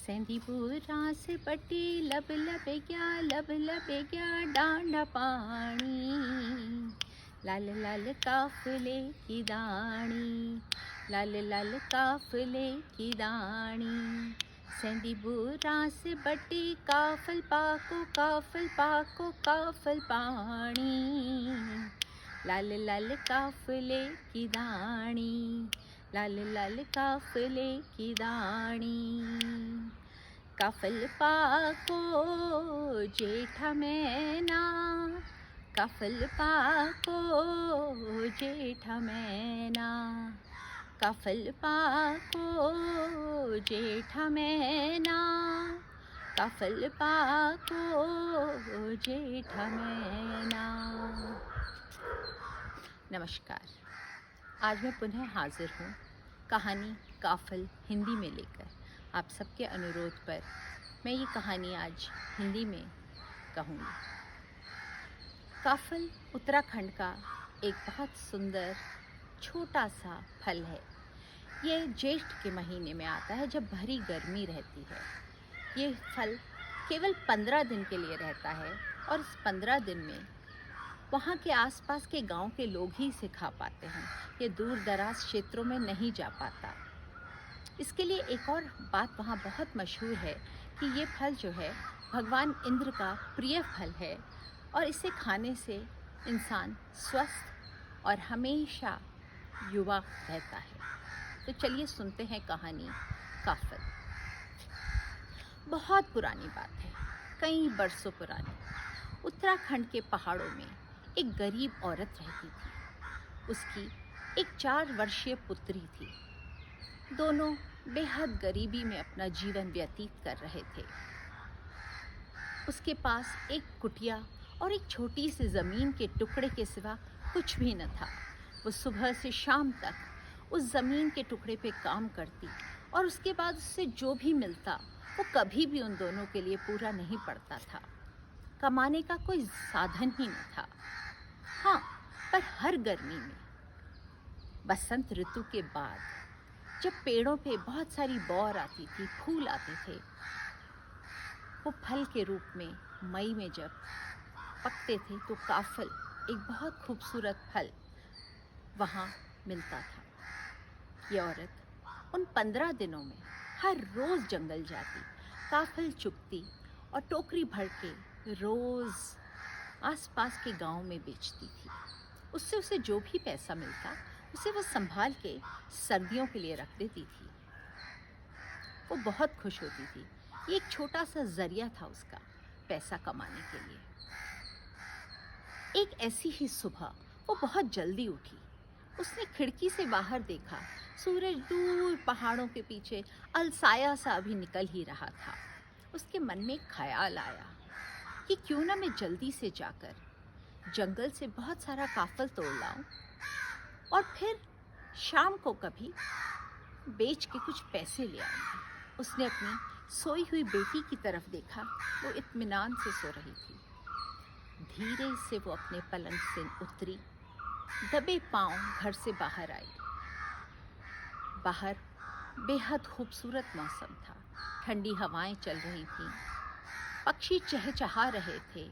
सेंधीपुरा से पट्टी लब लबे क्या डांडा पानी। लाल लाल काफले की दानी, लाल लाल काफले की दानी। सेंधीपुरा से बट्टी काफल पाको काफल पानी। लाल लाल काफले की दानी, लाल लाल काफले की दानी। काफल पाको जेठा मैना, काफल पाको जेठा मैना। काफल पाको जेठा मैना, काफल पाको जेठा मैना। नमस्कार। आज मैं पुनः हाजिर हूँ कहानी काफल हिंदी में लेकर। आप सबके अनुरोध पर मैं ये कहानी आज हिंदी में कहूँगी। काफल उत्तराखंड का एक बहुत सुंदर छोटा सा फल है। ये जेठ के महीने में आता है जब भरी गर्मी रहती है। ये फल केवल 15 दिन के लिए रहता है और इस 15 दिन में वहाँ के आसपास के गांव के लोग ही इसे खा पाते हैं। ये दूर दराज क्षेत्रों में नहीं जा पाता। इसके लिए एक और बात वहाँ बहुत मशहूर है कि ये फल जो है भगवान इंद्र का प्रिय फल है और इसे खाने से इंसान स्वस्थ और हमेशा युवा रहता है। तो चलिए सुनते हैं कहानी काफल। बहुत पुरानी बात है, कई बरसों पुरानी। उत्तराखंड के पहाड़ों में एक गरीब औरत रहती थी। उसकी एक 4 वर्षीय पुत्री थी। दोनों बेहद गरीबी में अपना जीवन व्यतीत कर रहे थे। उसके पास एक कुटिया और एक छोटी सी ज़मीन के टुकड़े के सिवा कुछ भी न था। वो सुबह से शाम तक उस ज़मीन के टुकड़े पे काम करती और उसके बाद उससे जो भी मिलता वो कभी भी उन दोनों के लिए पूरा नहीं पड़ता था। कमाने का कोई साधन ही न था। हाँ, पर हर गर्मी में बसंत ऋतु के बाद जब पेड़ों पे बहुत सारी बौर आती थी, फूल आते थे, वो फल के रूप में मई में जब पकते थे तो काफल एक बहुत खूबसूरत फल वहाँ मिलता था। ये औरत उन 15 दिनों में हर रोज़ जंगल जाती, काफल चुगती और टोकरी भर के रोज़ आसपास के गांव में बेचती थी। उससे उसे जो भी पैसा मिलता उसे वो संभाल के सर्दियों के लिए रख देती थी। वो बहुत खुश होती थी। ये एक छोटा सा जरिया था उसका पैसा कमाने के लिए। एक ऐसी ही सुबह वो बहुत जल्दी उठी। उसने खिड़की से बाहर देखा, सूरज दूर पहाड़ों के पीछे अलसाया सा अभी निकल ही रहा था। उसके मन में एक ख्याल आया कि क्यों ना मैं जल्दी से जाकर जंगल से बहुत सारा काफल तोड़ लाऊं और फिर शाम को कभी बेच के कुछ पैसे ले आऊंगी। उसने अपनी सोई हुई बेटी की तरफ देखा। वो इत्मीनान से सो रही थी। धीरे से वो अपने पलंग से उतरी, दबे पांव घर से बाहर आई। बाहर बेहद खूबसूरत मौसम था। ठंडी हवाएं चल रही थीं, पक्षी चहचहा रहे थे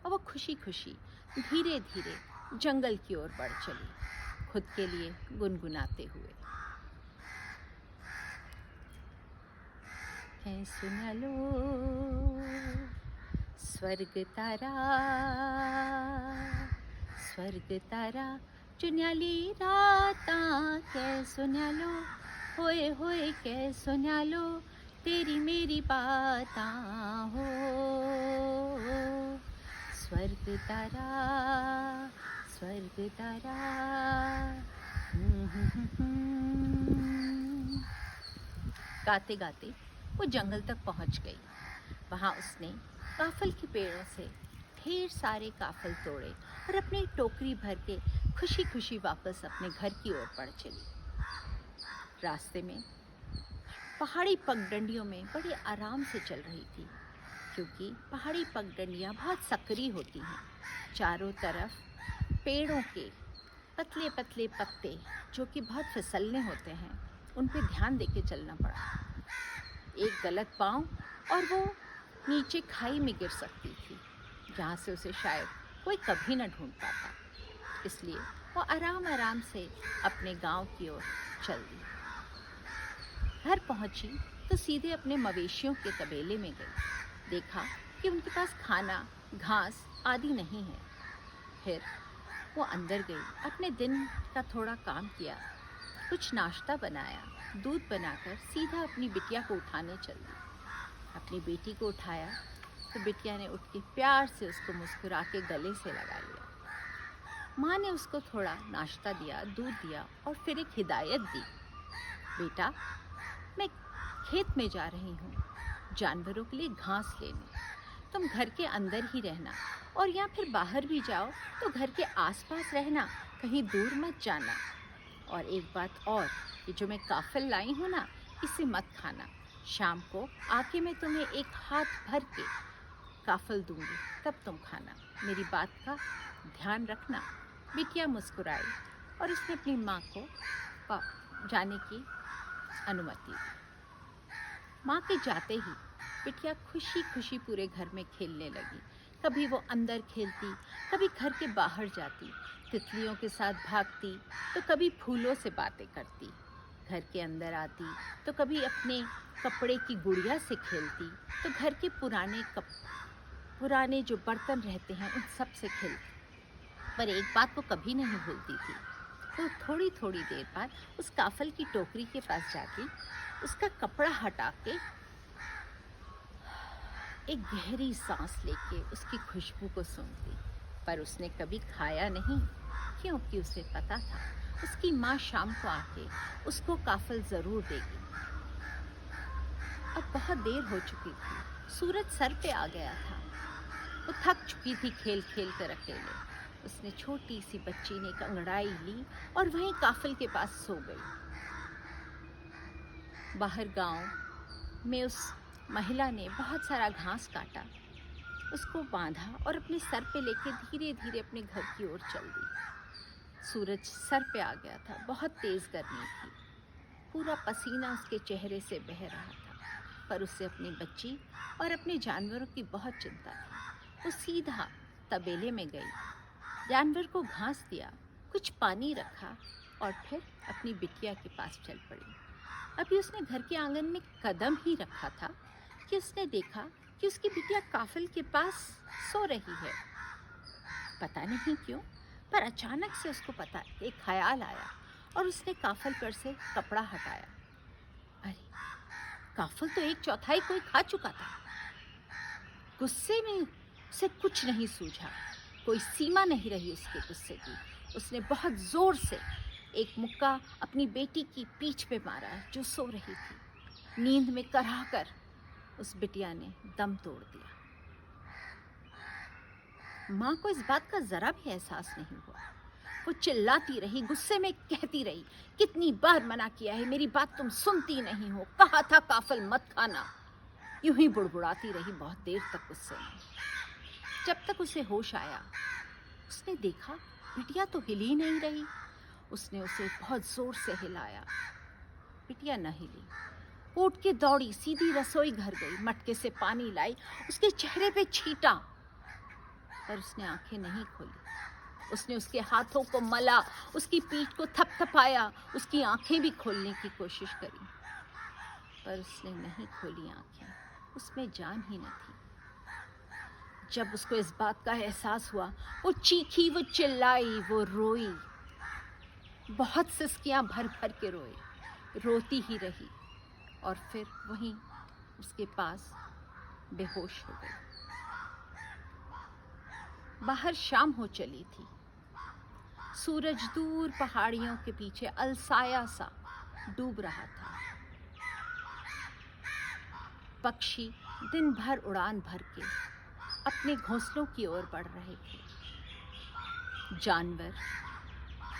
और वो खुशी खुशी धीरे धीरे जंगल की ओर बढ़ चली, खुद के लिए गुनगुनाते हुए। है सुना लो स्वर्ग तारा चुन्याली राता कै सुना लो, होए कै सुना लो तेरी मेरी बाता हो। स्वर्ग तारा गाते गाते वो जंगल तक पहुंच गई। वहां उसने काफल के पेड़ों से ढेर सारे काफल तोड़े और अपनी टोकरी भर के खुशी खुशी वापस अपने घर की ओर बढ़ चली। रास्ते में पहाड़ी पगडंडियों में बड़े आराम से चल रही थी, क्योंकि पहाड़ी पगडंडियाँ बहुत सकरी होती हैं। चारों तरफ पेड़ों के पतले पतले पत्ते जो कि बहुत फिसलने होते हैं, उन पे ध्यान देके चलना पड़ा। एक गलत पाँव और वो नीचे खाई में गिर सकती थी, जहाँ से उसे शायद कोई कभी न ढूंढ पाता। इसलिए वो आराम आराम से अपने गांव की ओर चल दी। घर पहुंची तो सीधे अपने मवेशियों के तबेले में गई। देखा कि उनके पास खाना, घास आदि नहीं है। फिर वो अंदर गई, अपने दिन का थोड़ा काम किया, कुछ नाश्ता बनाया, दूध बनाकर सीधा अपनी बिटिया को उठाने चल दी। अपनी बेटी को उठाया तो बिटिया ने उठ के प्यार से उसको मुस्कुरा के गले से लगा लिया। माँ ने उसको थोड़ा नाश्ता दिया, दूध दिया और फिर एक हिदायत दी, बेटा मैं खेत में जा रही हूँ जानवरों के लिए घास लेने, तुम घर के अंदर ही रहना और या फिर बाहर भी जाओ तो घर के आसपास रहना, कहीं दूर मत जाना। और एक बात और, ये जो मैं काफल लाई हूँ ना, इसे मत खाना। शाम को आके मैं तुम्हें एक हाथ भर के काफल दूंगी, तब तुम खाना। मेरी बात का ध्यान रखना। बिटिया मुस्कुराई और उसने अपनी माँ को जाने की अनुमति दी। माँ के जाते ही बिटिया खुशी खुशी पूरे घर में खेलने लगी। कभी वो अंदर खेलती, कभी घर के बाहर जाती, तितलियों के साथ भागती, तो कभी फूलों से बातें करती। घर के अंदर आती तो कभी अपने कपड़े की गुड़िया से खेलती, तो घर के पुराने जो बर्तन रहते हैं उन सब से खेलती। पर एक बात वो कभी नहीं भूलती थी, तो थोड़ी थोड़ी देर बाद उस काफल की टोकरी के पास जाती, उसका कपड़ा हटा के एक गहरी सांस लेके उसकी खुशबू को सूंघती। पर उसने कभी खाया नहीं, क्योंकि उसे पता था उसकी माँ शाम को आके उसको काफल ज़रूर देगी। अब बहुत देर हो चुकी थी, सूरज सर पे आ गया था। वो थक चुकी थी खेल खेल कर अकेले। उसने छोटी सी बच्ची ने एक अंगड़ाई ली और वहीं काफल के पास सो गई। बाहर गांव में उस महिला ने बहुत सारा घास काटा, उसको बांधा और अपने सर पे लेके धीरे धीरे अपने घर की ओर चल दी। सूरज सर पे आ गया था, बहुत तेज गर्मी थी, पूरा पसीना उसके चेहरे से बह रहा था, पर उसे अपनी बच्ची और अपने जानवरों की बहुत चिंता थी। वो सीधा तबेले में गई, जानवर को घास दिया, कुछ पानी रखा और फिर अपनी बिटिया के पास चल पड़ी। अभी उसने घर के आंगन में कदम ही रखा था कि उसने देखा कि उसकी बिटिया काफल के पास सो रही है। पता नहीं क्यों, पर अचानक से उसको एक ख्याल आया और उसने काफल पर से कपड़ा हटाया। अरे, काफल तो एक चौथाई कोई खा चुका था। गुस्से में उसे कुछ नहीं सूझा, कोई सीमा नहीं रही उसके गुस्से की। उसने बहुत जोर से एक मुक्का अपनी बेटी की पीठ पे मारा जो सो रही थी। नींद में कराह कर उस बिटिया ने दम तोड़ दिया। माँ को इस बात का जरा भी एहसास नहीं हुआ। वो चिल्लाती रही, गुस्से में कहती रही, कितनी बार मना किया है, मेरी बात तुम सुनती नहीं हो, कहा था काफल मत खाना। यूं ही बुड़बुड़ाती रही बहुत देर तक गुस्से में। जब तक उसे होश आया, उसने देखा बिटिया तो हिल ही नहीं रही। उसने उसे बहुत जोर से हिलाया, बिटिया न हिली। उठ के दौड़ी, सीधी रसोई घर गई, मटके से पानी लाई, उसके चेहरे पे छींटा, पर उसने आंखें नहीं खोली। उसने उसके हाथों को मला, उसकी पीठ को थपथपाया, उसकी आंखें भी खोलने की कोशिश करी, पर उसने नहीं खोली आंखें, उसमें जान ही न थी। जब उसको इस बात का एहसास हुआ, वो चीखी, वो चिल्लाई, वो रोई, बहुत सिसकियां भर भर के रोई, रोती ही रही और फिर वहीं उसके पास बेहोश हो गई। बाहर शाम हो चली थी, सूरज दूर पहाड़ियों के पीछे अलसाया सा डूब रहा था। पक्षी दिन भर उड़ान भर के अपने घोंसलों की ओर बढ़ रहे थे। जानवर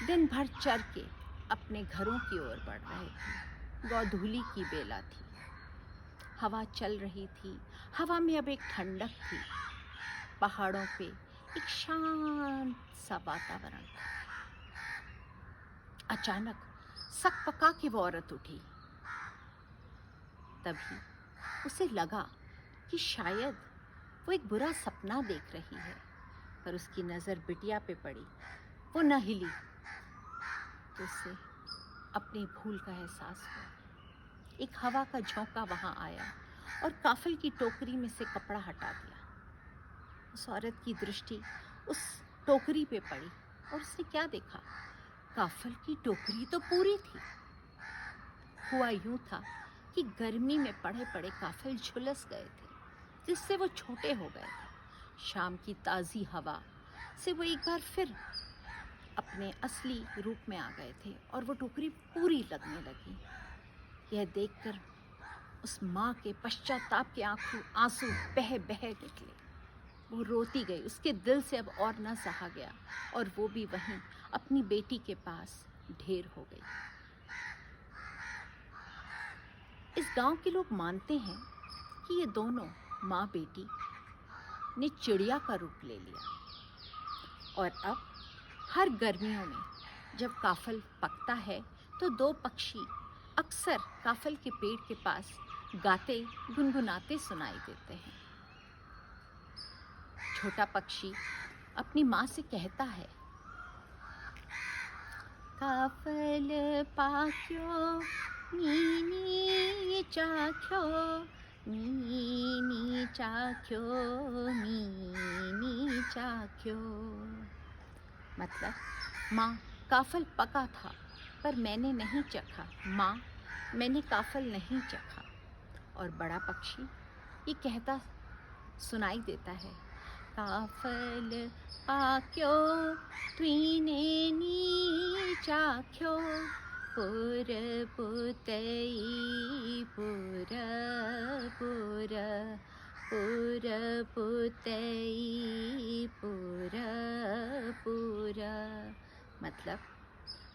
दिन भर चर के अपने घरों की ओर बढ़ रहे थे। गोधूली की बेला थी, हवा चल रही थी, हवा में अब एक ठंडक थी। पहाड़ों पे एक शांत सा वातावरण था। अचानक सकपका के वो औरत उठी। तभी उसे लगा कि शायद वो एक बुरा सपना देख रही है, पर उसकी नज़र बिटिया पे पड़ी। वो न हिली तो उसे अपनी भूल का एहसास हुआ। एक हवा का झोंका वहाँ आया और काफल की टोकरी में से कपड़ा हटा दिया। उस औरत की दृष्टि उस टोकरी पे पड़ी और उसने क्या देखा? काफल की टोकरी तो पूरी थी। हुआ यूं था कि गर्मी में पड़े पड़े काफल झुलस गए थे, जिससे वो छोटे हो गए थे। शाम की ताज़ी हवा से वो एक बार फिर अपने असली रूप में आ गए थे और वो टोकरी पूरी लगने लगी। यह देखकर उस माँ के पश्चाताप के आंसू बह बह निकले। वो रोती गई, उसके दिल से अब और न सहा गया और वो भी वहीं अपनी बेटी के पास ढेर हो गई। इस गांव के लोग मानते हैं कि ये दोनों माँ बेटी ने चिड़िया का रूप ले लिया और अब हर गर्मियों में जब काफल पकता है तो दो पक्षी अक्सर काफल के पेड़ के पास गाते गुनगुनाते सुनाई देते हैं। छोटा पक्षी अपनी माँ से कहता है, काफल पाक्यो मीनी चाख्यो, मीनी चाख्यो, मीनी चाख्यो। मतलब, माँ काफल पका था पर मैंने नहीं चखा। माँ, मैंने काफल नहीं चखा। और बड़ा पक्षी ये कहता सुनाई देता है, काफल पाक्यो तुईने नी चाख्यो, पुर पुतई पुर पुर, पुर पुतई पुर पुर। मतलब,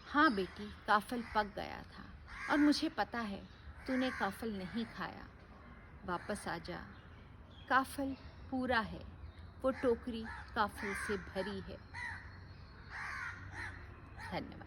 हाँ बेटी, काफल पक गया था और मुझे पता है तूने काफल नहीं खाया। वापस आ जा, काफल पूरा है, वो टोकरी काफल से भरी है। धन्यवाद।